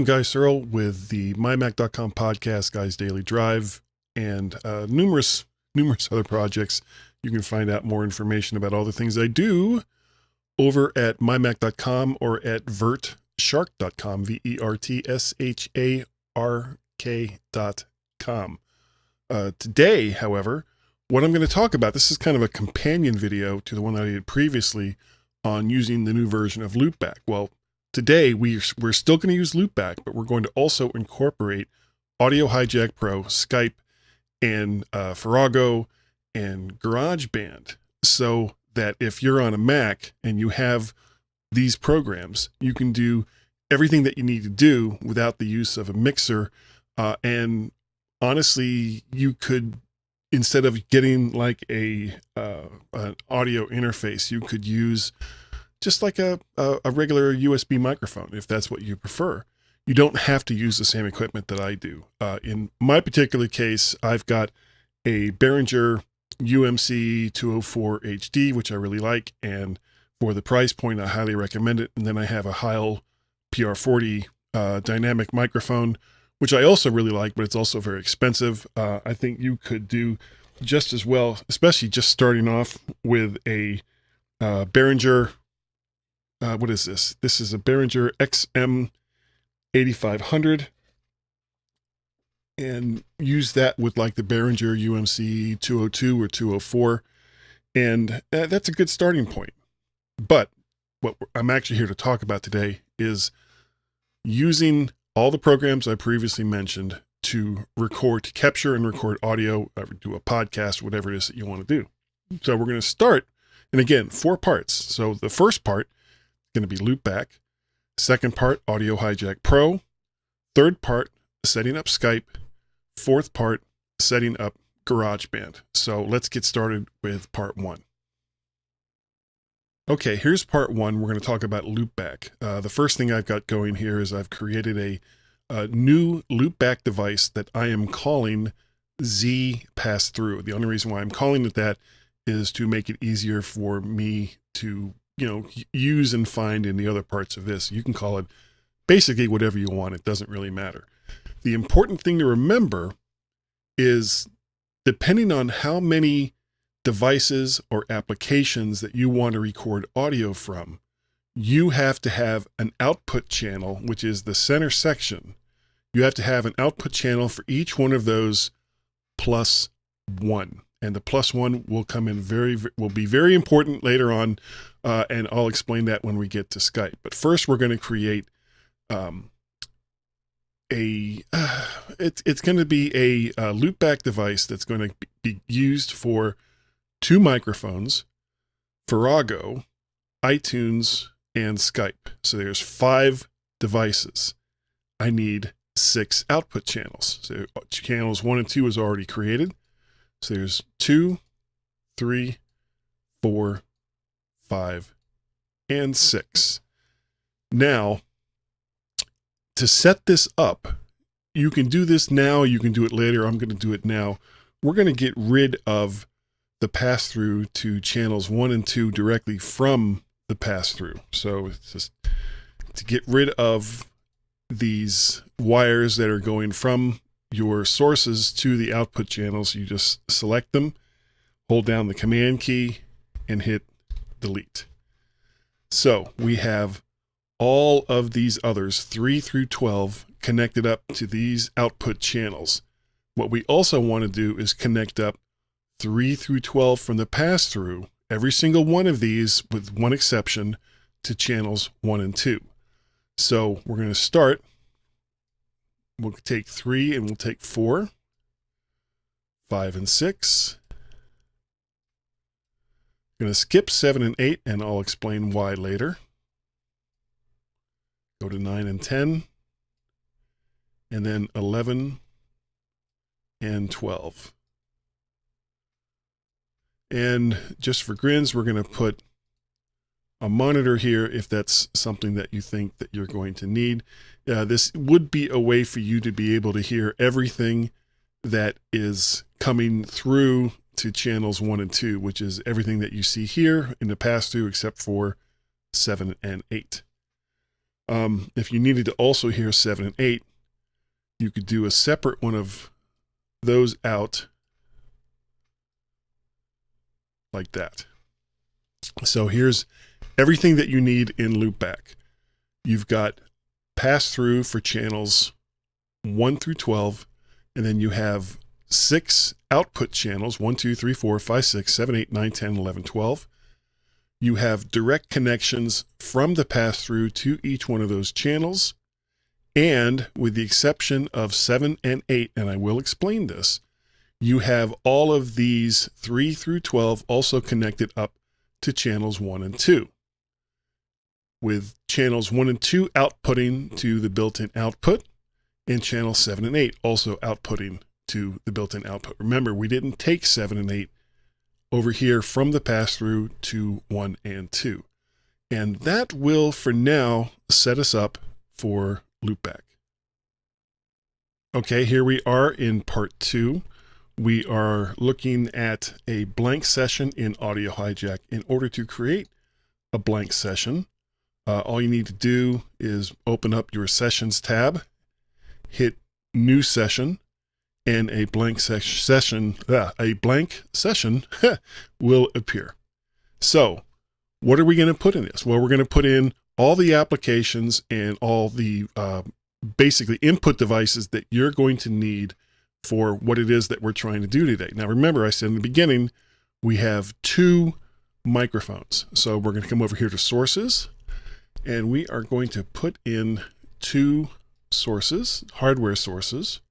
I'm Guy Searle with the MyMac.com podcast, Guy's Daily Drive, and numerous other projects. You can find out more information about all the things I do over at mymac.com or at vertshark.com, vertshark.com. Today, however, what I'm going to talk about, this is kind of a companion video to the one that I did previously on using the new version of Loopback. Well, today we're still going to use Loopback, but we're going to also incorporate Audio Hijack Pro, Skype, and Farrago, and GarageBand, so that if you're on a Mac and you have these programs, you can do everything that you need to do without the use of a mixer. And honestly, you could, instead of getting like an audio interface, you could use just like a regular USB microphone, if that's what you prefer. You don't have to use the same equipment that I do. In my particular case, I've got a Behringer UMC 204 HD, which I really like, and for the price point, I highly recommend it. And then I have a Heil PR40 dynamic microphone, which I also really like, but it's also very expensive. I think you could do just as well, especially just starting off with a Behringer. What is this? This is a Behringer XM 8500, and use that with like the Behringer UMC 202 or 204, and that's a good starting point. But what I'm actually here to talk about today is using all the programs I previously mentioned to capture and record audio, or do a podcast, whatever it is that you want to do. So we're going to start, and again, 4 parts. So the first part is going to be Loopback. Second part, Audio Hijack Pro. Third part, setting up Skype. Fourth part, setting up GarageBand. So let's get started with part 1. Okay, here's part 1. We're going to talk about Loopback. The first thing I've got going here is I've created a new Loopback device that I am calling Z Pass-Through. The only reason why I'm calling it that is to make it easier for me to use and find in the other parts of this. You can call it basically whatever you want. It doesn't really matter. The important thing to remember is, depending on how many devices or applications that you want to record audio from, you have to have an output channel, which is the center section. You have to have an output channel for each one of those +1. And the +1 will come in will be very important later on, and I'll explain that when we get to Skype. But first, we're going to create it's going to be a Loopback device that's going to be used for 2 microphones, Farrago, iTunes, and Skype. So there's 5 devices. I need 6 output channels. So channels 1 and 2 is already created. So there's 2, 3, 4, 5, and 6. Now, to set this up, you can do this now, you can do it later. I'm going to do it now. We're going to get rid of the pass-through to channels 1 and 2 directly from the pass-through. So it's just to get rid of these wires that are going from your sources to the output channels. You just select them, hold down the Command key, and hit delete. So we have all of these others, 3 through 12, connected up to these output channels. What we also want to do is connect up 3 through 12 from the pass-through, every single one of these, with one exception, to channels 1 and 2. So we're going to start. We'll take 3 and we'll take 4, 5 and 6. I'm going to skip 7 and 8, and I'll explain why later. Go to 9 and 10, and then 11 and 12. And just for grins, we're going to put a monitor here if that's something that you think that you're going to need. This would be a way for you to be able to hear everything that is coming through to channels 1 and 2, which is everything that you see here in the pass-through except for 7 and 8. If you needed to also hear 7 and 8, you could do a separate one of those out like that. So here's everything that you need in Loopback. You've got pass-through for channels 1 through 12, and then you have 6 output channels, 1, 2, 3, 4, 5, 6, 7, 8, 9, 10, 11, 12. You have direct connections from the pass-through to each one of those channels. And with the exception of 7 and 8, and I will explain this, you have all of these 3 through 12 also connected up to channels 1 and 2. With channels 1 and 2 outputting to the built-in output, and channels 7 and 8 also outputting to the built-in output. Remember, we didn't take 7 and 8 over here from the pass-through to 1 and 2. And that will, for now, set us up for Loopback. Okay, here we are in part 2. We are looking at a blank session in Audio Hijack. In order to create a blank session, all you need to do is open up your Sessions tab, hit New Session, and a blank session will appear. So, what are we going to put in this? Well, we're going to put in all the applications and all the basically input devices that you're going to need for what it is that we're trying to do today. Now, remember, I said in the beginning, we have 2 microphones. So we're going to come over here to Sources, and we are going to put in 2 sources, hardware sources.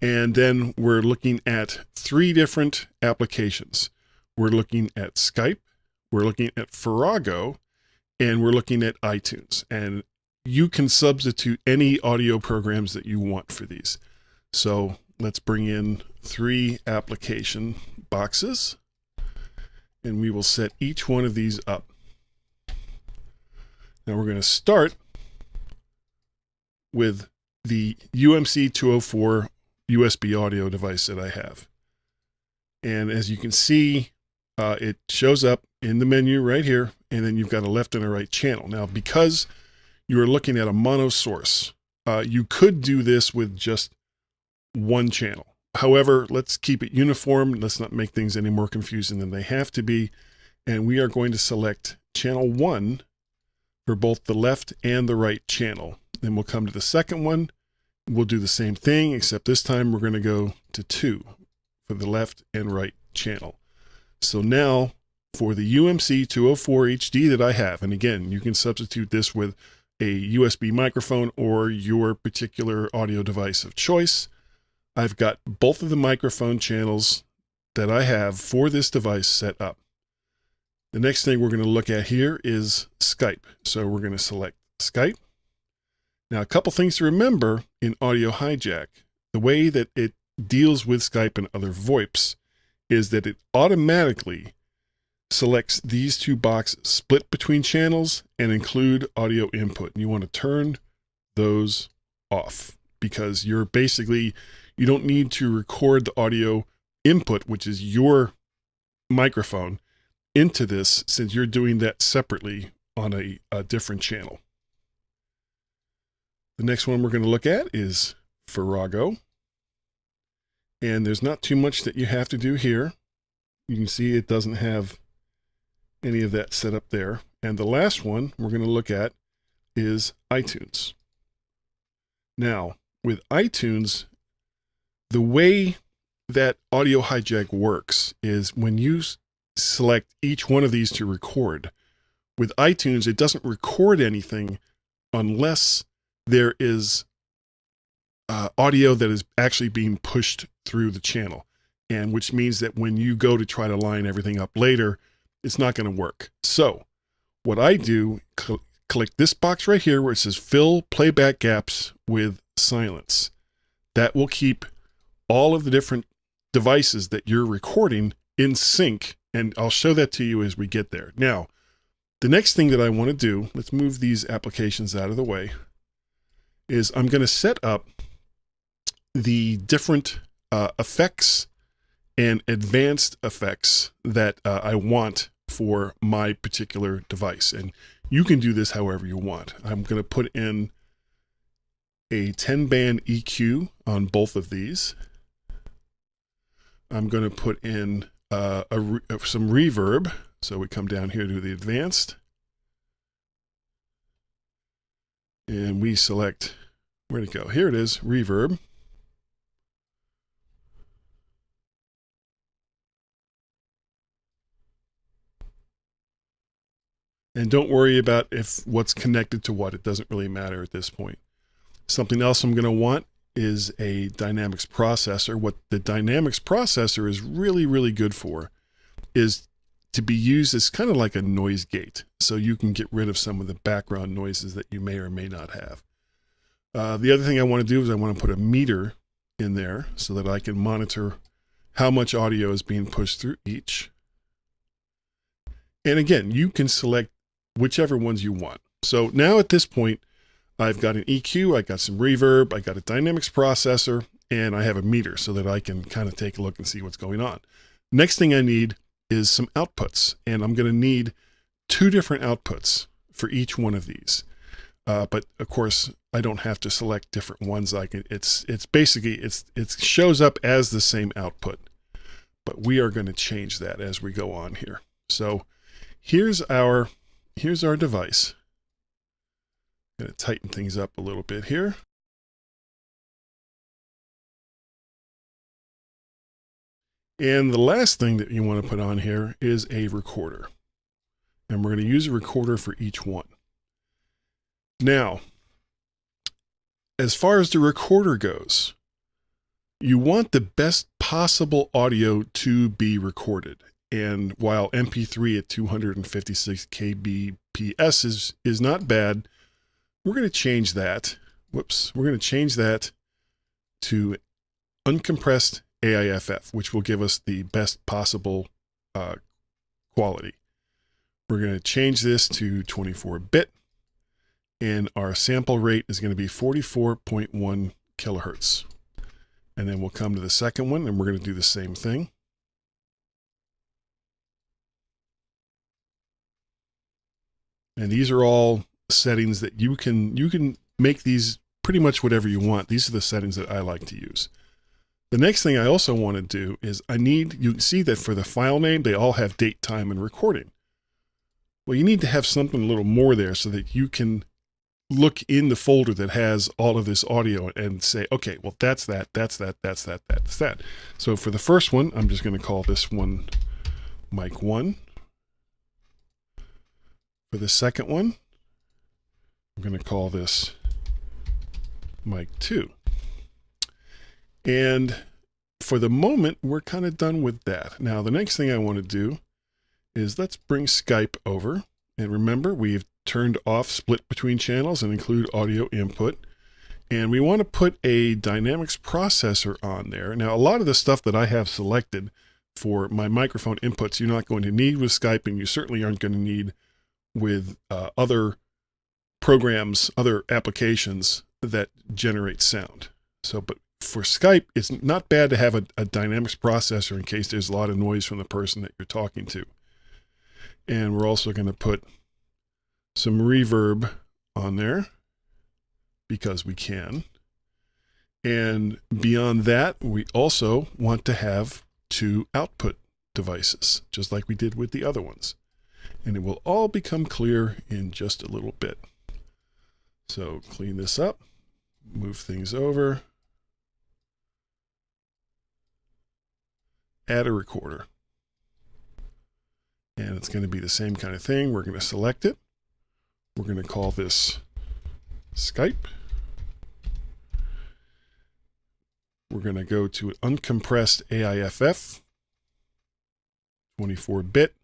And then we're looking at 3 different applications. We're looking at Skype, we're looking at Farrago, and we're looking at iTunes. And you can substitute any audio programs that you want for these. So let's bring in 3 application boxes, and we will set each one of these up. Now we're going to start with the UMC 204 USB audio device that I have. And as you can see, it shows up in the menu right here, and then you've got a left and a right channel. Now, because you are looking at a mono source, you could do this with just 1 channel. However, let's keep it uniform. Let's not make things any more confusing than they have to be. And we are going to select channel 1 for both the left and the right channel. Then we'll come to the second one. We'll do the same thing, except this time we're going to go to 2 for the left and right channel. So now for the UMC 204 HD that I have, and again, you can substitute this with a USB microphone or your particular audio device of choice. I've got both of the microphone channels that I have for this device set up. The next thing we're going to look at here is Skype. So we're going to select Skype. Now, a couple things to remember in Audio Hijack. The way that it deals with Skype and other VoIPs is that it automatically selects these 2 boxes, split between channels and include audio input. And you want to turn those off because you don't need to record the audio input, which is your microphone, into this, since you're doing that separately on a different channel. The next one we're going to look at is Farrago. And there's not too much that you have to do here. You can see it doesn't have any of that set up there. And the last one we're going to look at is iTunes. Now, with iTunes, the way that Audio Hijack works is when you select each one of these to record, with iTunes, it doesn't record anything unless there is audio that is actually being pushed through the channel, and which means that when you go to try to line everything up later, it's not going to work. So what I do, click this box right here where it says fill playback gaps with silence. That will keep all of the different devices that you're recording in sync, and I'll show that to you as we get there. Now, the next thing that I want to do, let's move these applications out of the way, is I'm going to set up the different effects and advanced effects that I want for my particular device. And you can do this however you want. I'm going to put in a 10-band EQ on both of these. I'm going to put in some reverb. So we come down here to the advanced. And we select, where'd it go? Here it is, reverb. And don't worry about if what's connected to what. It doesn't really matter at this point. Something else I'm going to want is a dynamics processor. What the dynamics processor is really, really good for is to be used as kind of like a noise gate. So you can get rid of some of the background noises that you may or may not have. The other thing I want to do is I want to put a meter in there so that I can monitor how much audio is being pushed through each. And again, you can select whichever ones you want. So now at this point, I've got an EQ, I got some reverb, I got a dynamics processor, and I have a meter so that I can kind of take a look and see what's going on. Next thing I need is some outputs, and I'm going to need 2 different outputs for each one of these. But of course, I don't have to select different ones. It's basically, it shows up as the same output, but we are going to change that as we go on here. So here's our device. I'm going to tighten things up a little bit here. And the last thing that you want to put on here is a recorder. And we're going to use a recorder for each one. Now, as far as the recorder goes, you want the best possible audio to be recorded. And while MP3 at 256 kbps is not bad, we're going to change that. We're going to change that to uncompressed AIFF, which will give us the best possible quality. We're going to change this to 24-bit, and our sample rate is going to be 44.1 kilohertz. And then we'll come to the second one, and we're going to do the same thing. And these are all settings that you can make these pretty much whatever you want. These are the settings that I like to use. The next thing I also want to do is you can see that for the file name, they all have date, time, and recording. Well, you need to have something a little more there so that you can look in the folder that has all of this audio and say, okay, well, that's that. So for the first one, I'm just going to call this one mic 1. For the second one, I'm going to call this mic 2. And for the moment, we're kind of done with that. Now, the next thing I want to do is let's bring Skype over. And remember, we've turned off split between channels and include audio input. And we want to put a dynamics processor on there. Now, a lot of the stuff that I have selected for my microphone inputs, you're not going to need with Skype, and you certainly aren't going to need with other programs, other applications that generate sound. So, but for Skype, it's not bad to have a dynamics processor in case there's a lot of noise from the person that you're talking to. And we're also going to put some reverb on there because we can. And beyond that, we also want to have 2 output devices, just like we did with the other ones. And it will all become clear in just a little bit. So clean this up, move things over, add a recorder. And it's going to be the same kind of thing. We're going to select it. We're going to call this Skype. We're going to go to uncompressed AIFF, 24-bit,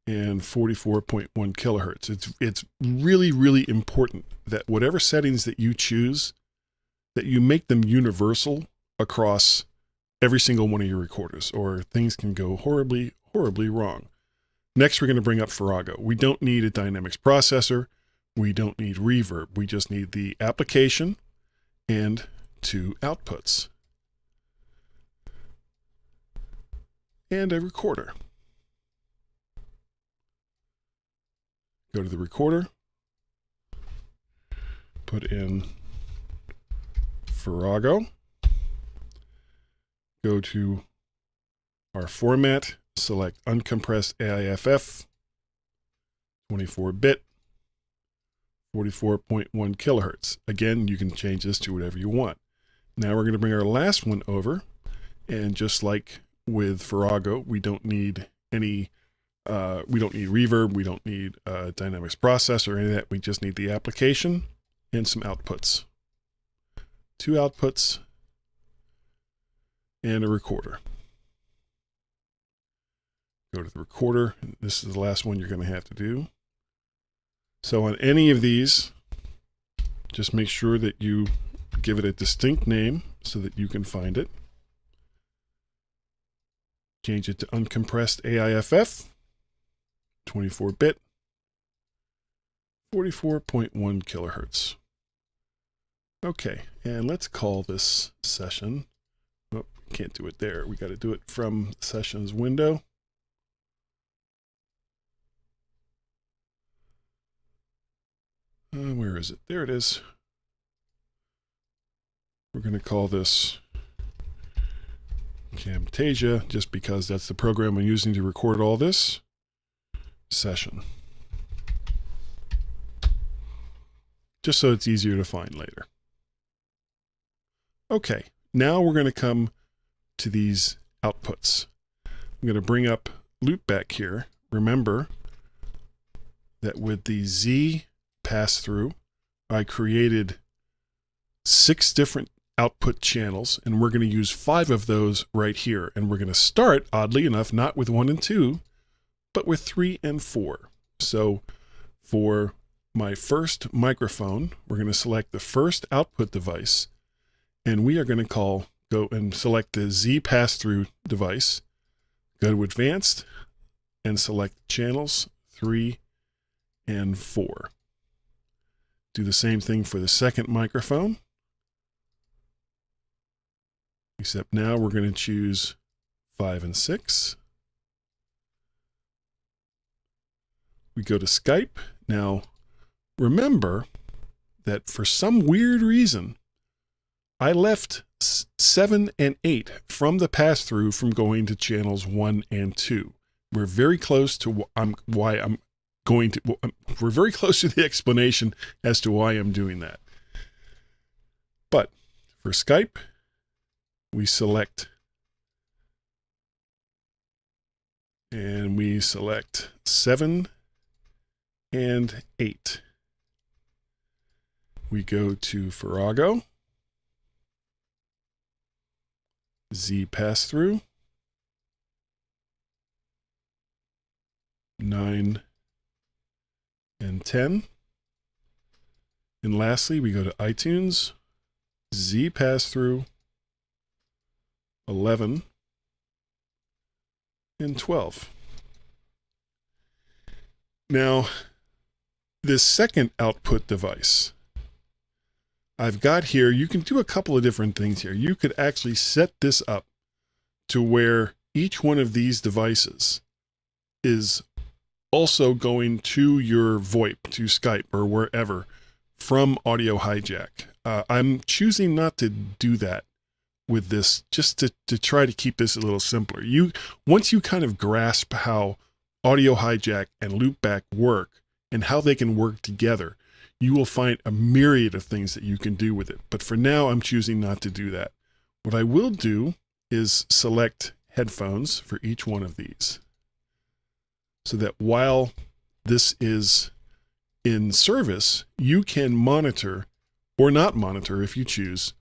and 44.1 kilohertz. It's really, really important that whatever settings that you choose, that you make them universal across every single one of your recorders, or things can go horribly, horribly wrong. Next, we're going to bring up Farrago. We don't need a dynamics processor. We don't need reverb. We just need the application and 2 outputs and a recorder. Go to the recorder, put in Farrago, go to our format, select uncompressed AIFF, 24-bit, 44.1 kilohertz. Again, you can change this to whatever you want. Now we're going to bring our last one over, and just like with Farrago, we don't need any we don't need reverb, we don't need dynamics process or any of that. We just need the application and some outputs. 2 outputs and a recorder. Go to the recorder. This is the last one you're going to have to do. So on any of these, just make sure that you give it a distinct name so that you can find it. Change it to uncompressed AIFF, 24-bit, 44.1 kilohertz. Okay, and let's call this session. Oh, can't do it there. We got to do it from sessions window. Where is it? There it is. We're going to call this Camtasia, just because that's the program I'm using to record all this session. Just so it's easier to find later. Okay, now we're going to come to these outputs. I'm going to bring up Loopback here. Remember that with the Z pass-through, I created 6 different output channels, and we're going to use 5 of those right here. And we're going to start, oddly enough, not with 1 and 2, but with 3 and 4. So for my first microphone, we're going to select the first output device, and we are going to go and select the Z pass-through device, go to Advanced, and select channels 3 and 4. Do the same thing for the second microphone, except now we're going to choose 5 and 6. We go to Skype. Now, remember that for some weird reason, I left 7 and 8 from the pass-through from going to channels 1 and 2. We're very close to we're very close to the explanation as to why I'm doing that. But for Skype, we select and we select 7 and 8. We go to Farrago, Z pass-through, 9 and 10. And lastly, we go to iTunes, Z pass-through, 11 and 12. Now, this second output device I've got here, you can do a couple of different things here. You could actually set this up to where each one of these devices is also going to your VoIP, to Skype or wherever from Audio Hijack. I'm choosing not to do that with this, just to try to keep this a little simpler. Once you kind of grasp how Audio Hijack and Loopback work and how they can work together, you will find a myriad of things that you can do with it. But for now, I'm choosing not to do that. What I will do is select headphones for each one of these, so that while this is in service, you can monitor or not monitor, if you choose,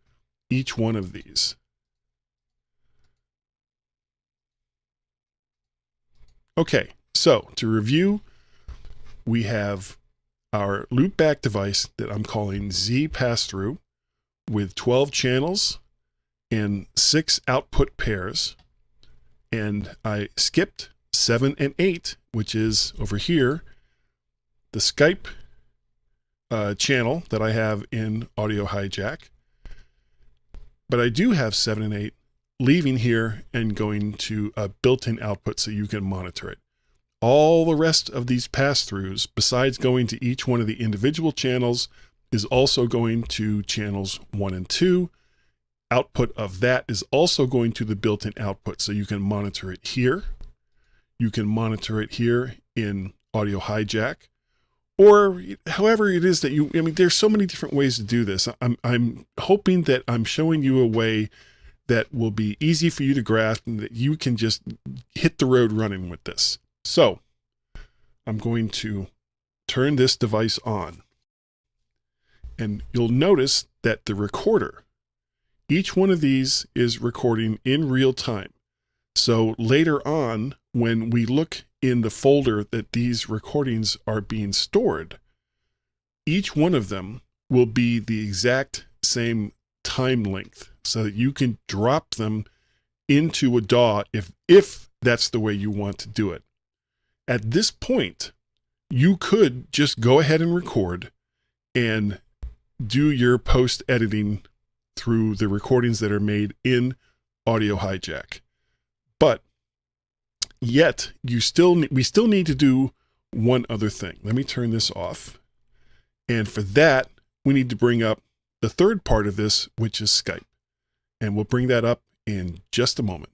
each one of these. Okay, so to review, we have our loopback device that I'm calling Z pass-through with 12 channels and 6 output pairs. And I skipped 7 and 8, which is over here, the Skype channel that I have in Audio Hijack. But I do have 7 and 8 leaving here and going to a built-in output so you can monitor it. all the rest of these pass-throughs, besides going to each one of the individual channels, is also going to channels 1 and 2. Output of that is also going to the built-in output. So you can monitor it here. You can monitor it here in Audio Hijack, or however it is that you, I mean, there's so many different ways to do this. I'm hoping that I'm showing you a way that will be easy for you to grasp and that you can just hit the road running with this. So I'm going to turn this device on, and you'll notice that the recorder, each one of these is recording in real time. So later on, when we look in the folder that these recordings are being stored, each one of them will be the exact same time length, so that you can drop them into a DAW if that's the way you want to do it. At this point, you could just go ahead and record and do your post editing through the recordings that are made in Audio Hijack. But yet we still need to do one other thing. Let me turn this off. And for that, we need to bring up the third part of this, which is Skype. And we'll bring that up in just a moment.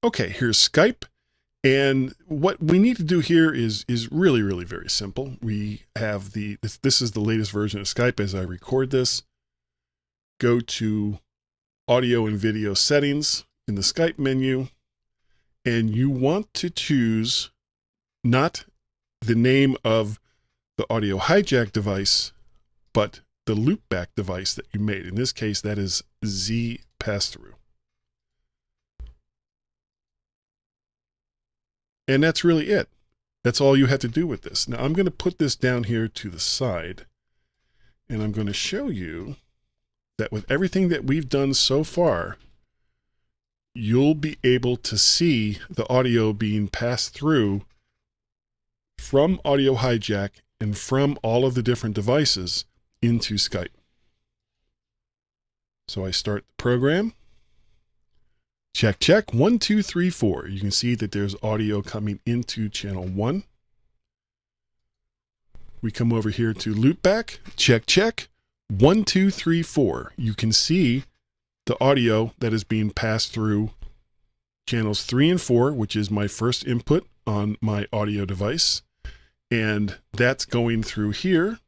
Okay, here's Skype. And what we need to do here is really, really very simple. We have this is the latest version of Skype as I record this. Go to Audio and Video Settings in the Skype menu. And you want to choose not the name of the Audio Hijack device, but the Loopback device that you made. In this case, that is Z Pass-Through. And that's really it. That's all you have to do with this. Now I'm going to put this down here to the side, and I'm going to show you that with everything that we've done so far, you'll be able to see the audio being passed through from Audio Hijack and from all of the different devices into Skype. So I start the program. Check, check, 1, 2, 3, 4. You can see that there's audio coming into channel 1. We come over here to Loopback. Check, check, 1, 2, 3, 4. You can see the audio that is being passed through channels 3 and 4, which is my first input on my audio device. And that's going through here.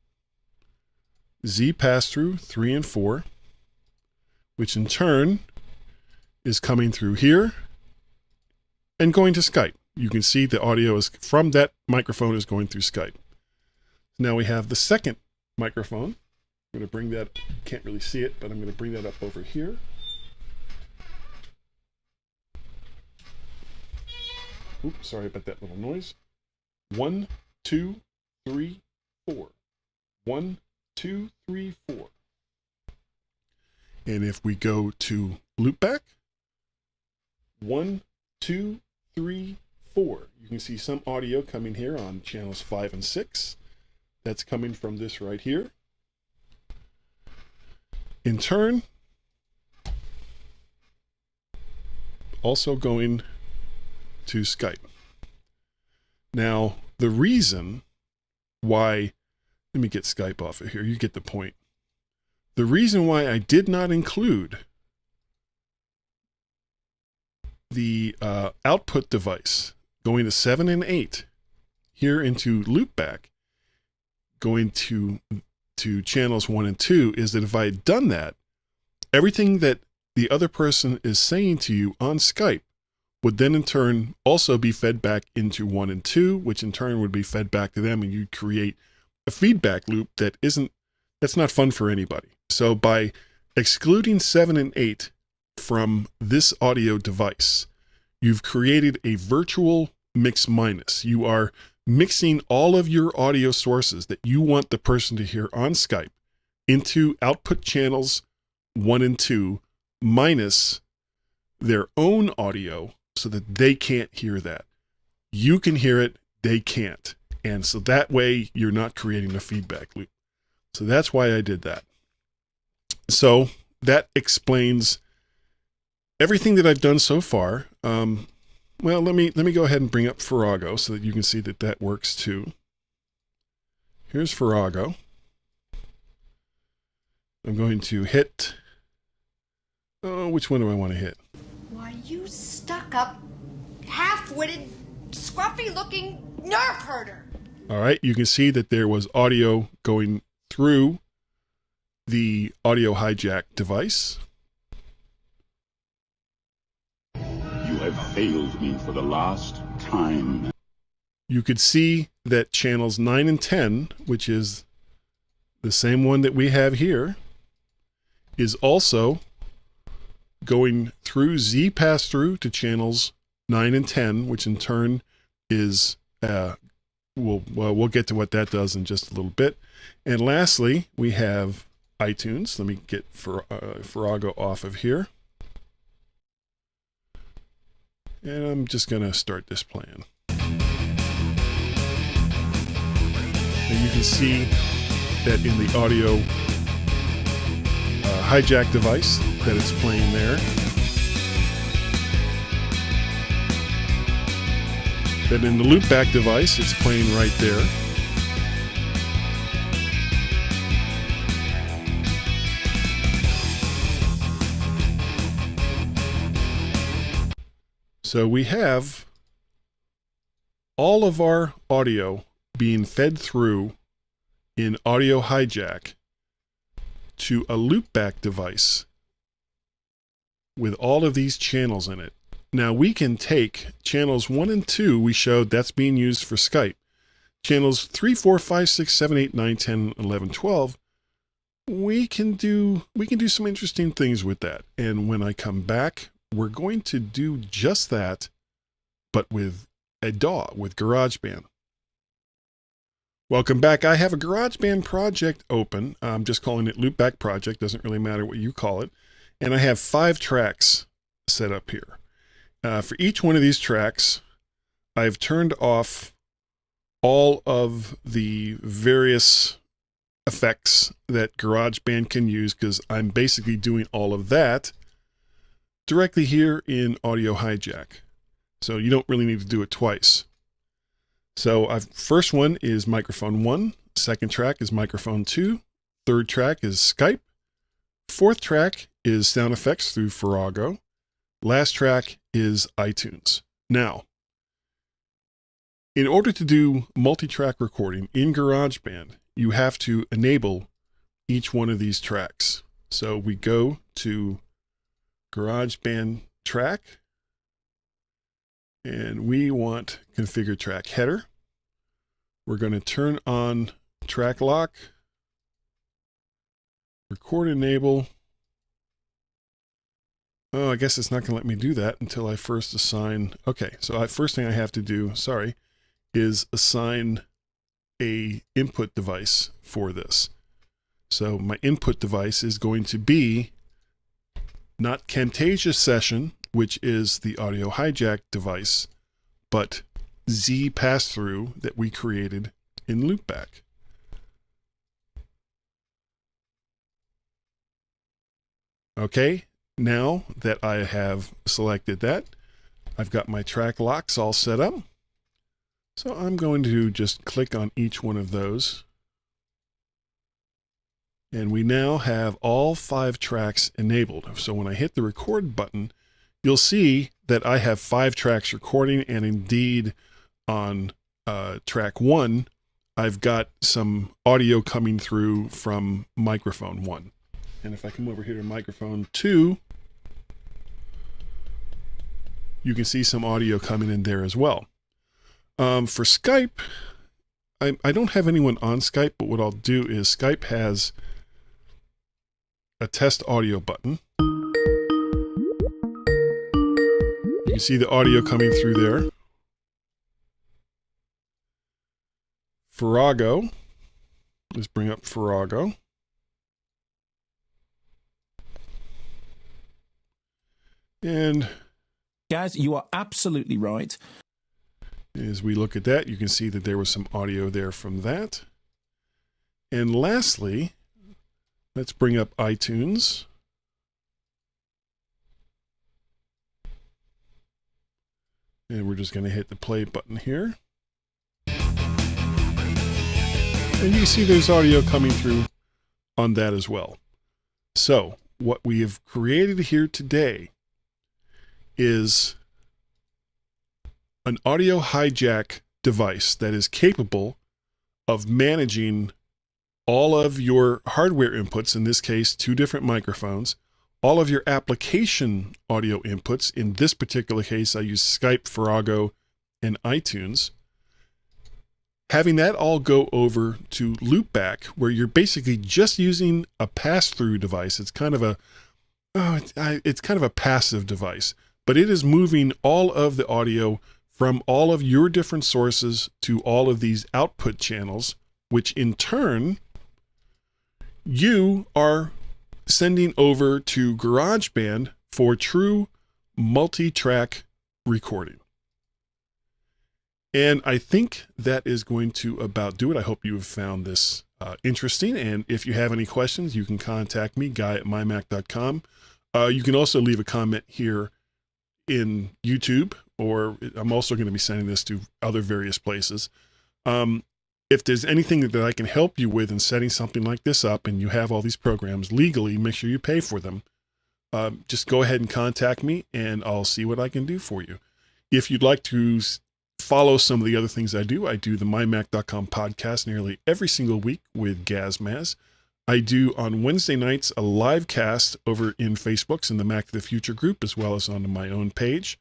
Z pass-through 3 and 4, which in turn is coming through here and going to Skype. You can see the audio is from that microphone is going through Skype. Now we have the second microphone. I'm going to bring that, can't really see it, but I'm going to bring that up over here. Oops, sorry about that little noise. 1, 2, 3, 4. 1, 2, 3, 4. And if we go to Loopback, 1, 2, 3, 4. You can see some audio coming here on channels 5 and 6. That's coming from this right here. In turn, also going to Skype. Now, the reason why, let me get Skype off of here. You get the point. The reason why I did not include the output device going to 7 and 8 here into Loopback, going to channels 1 and 2, is that if I had done that, everything that the other person is saying to you on Skype would then in turn also be fed back into 1 and 2, which in turn would be fed back to them, and you'd create a feedback loop that's not fun for anybody. So by excluding 7 and 8 from this audio device, you've created a virtual mix minus. You are mixing all of your audio sources that you want the person to hear on Skype into output channels 1 and 2 minus their own audio so that they can't hear that. You can hear it, they can't. And so that way you're not creating a feedback loop. So that's why I did that. So that explains everything that I've done so far. Well, let me go ahead and bring up Farrago so that you can see that that works too. Here's Farrago. I'm going to hit, which one do I want to hit? Why, you stuck-up, half-witted, scruffy-looking nerve herder. All right, you can see that there was audio going through the audio hijack device. You have failed me for the last time. You could see that channels 9 and 10, which is the same one that we have here, is also going through Z pass-through to channels 9 and 10, which in turn is, we'll get to what that does in just a little bit. And lastly, we have iTunes. Let me get Farrago off of here. And I'm just going to start this playing. And you can see that in the audio hijack device that it's playing there. That in the loopback device, it's playing right there. So we have all of our audio being fed through in audio hijack to a loopback device with all of these channels in it. Now we can take channels 1 and 2, we showed that's being used for Skype. Channels 3, 4, 5, 6, 7, 8, 9, 10, 11, 12. We can do some interesting things with that. And when I come back, we're going to do just that, but with a DAW, with GarageBand. Welcome back. I have a GarageBand project open. I'm just calling it Loopback Project. Doesn't really matter what you call it. And I have 5 tracks set up here. For each one of these tracks, I've turned off all of the various effects that GarageBand can use because I'm basically doing all of that directly here in Audio Hijack. So you don't really need to do it twice. So first one is microphone 1, second track is microphone 2, third track is Skype, fourth track is sound effects through Farrago, last track is iTunes. Now, in order to do multi-track recording in GarageBand, you have to enable each one of these tracks. So we go to GarageBand track, and we want configure track header. We're going to turn on track lock, record enable. Oh, I guess it's not going to let me do that until I first assign. Okay, so first thing I have to do, is assign a input device for this. So my input device is going to be not Camtasia Session, which is the audio hijack device, but Z pass-through that we created in Loopback. Okay, now that I have selected that, I've got my track locks all set up. So I'm going to just click on each one of those. And we now have all 5 tracks enabled. So when I hit the record button, you'll see that I have 5 tracks recording, and indeed on track 1, I've got some audio coming through from microphone 1. And if I come over here to microphone 2, you can see some audio coming in there as well. For Skype, I don't have anyone on Skype, but what I'll do is Skype has a test audio button. You can see the audio coming through there. Farrago. Let's bring up Farrago. And guys, you are absolutely right. As we look at that, you can see that there was some audio there from that. And lastly, let's bring up iTunes. And we're just going to hit the play button here. And you can see there's audio coming through on that as well. So what we have created here today is an audio hijack device that is capable of managing all of your hardware inputs, in this case, 2 different microphones, all of your application audio inputs. In this particular case, I use Skype, Farrago, and iTunes. Having that all go over to Loopback, where you're basically just using a pass-through device. It's kind of a passive device, but it is moving all of the audio from all of your different sources to all of these output channels, which in turn you are sending over to GarageBand for true multi-track recording. And I think that is going to about do it. I hope you have found this interesting. And if you have any questions, you can contact me, guy@mymac.com. You can also leave a comment here in YouTube, or I'm also going to be sending this to other various places. If there's anything that I can help you with in setting something like this up, and you have all these programs legally, make sure you pay for them. Just go ahead and contact me, and I'll see what I can do for you. If you'd like to follow some of the other things I do the MyMac.com podcast nearly every single week with Gazmaz. I do on Wednesday nights a live cast over in Facebook's in the Mac of the Future group, as well as on my own page.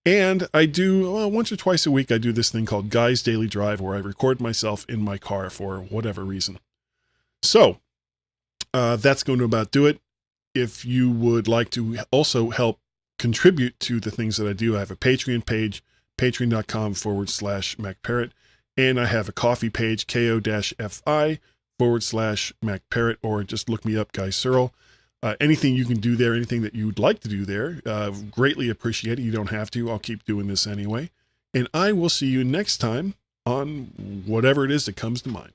And I do, once or twice a week, I do this thing called Guy's Daily Drive, where I record myself in my car for whatever reason. So that's going to about do it. If you would like to also help contribute to the things that I do, I have a Patreon page, patreon.com/MacParrot. And I have a coffee page, ko-fi/MacParrot, or just look me up, Guy Searle. Anything you can do there, anything that you'd like to do there, greatly appreciate it. You don't have to. I'll keep doing this anyway. And I will see you next time on whatever it is that comes to mind.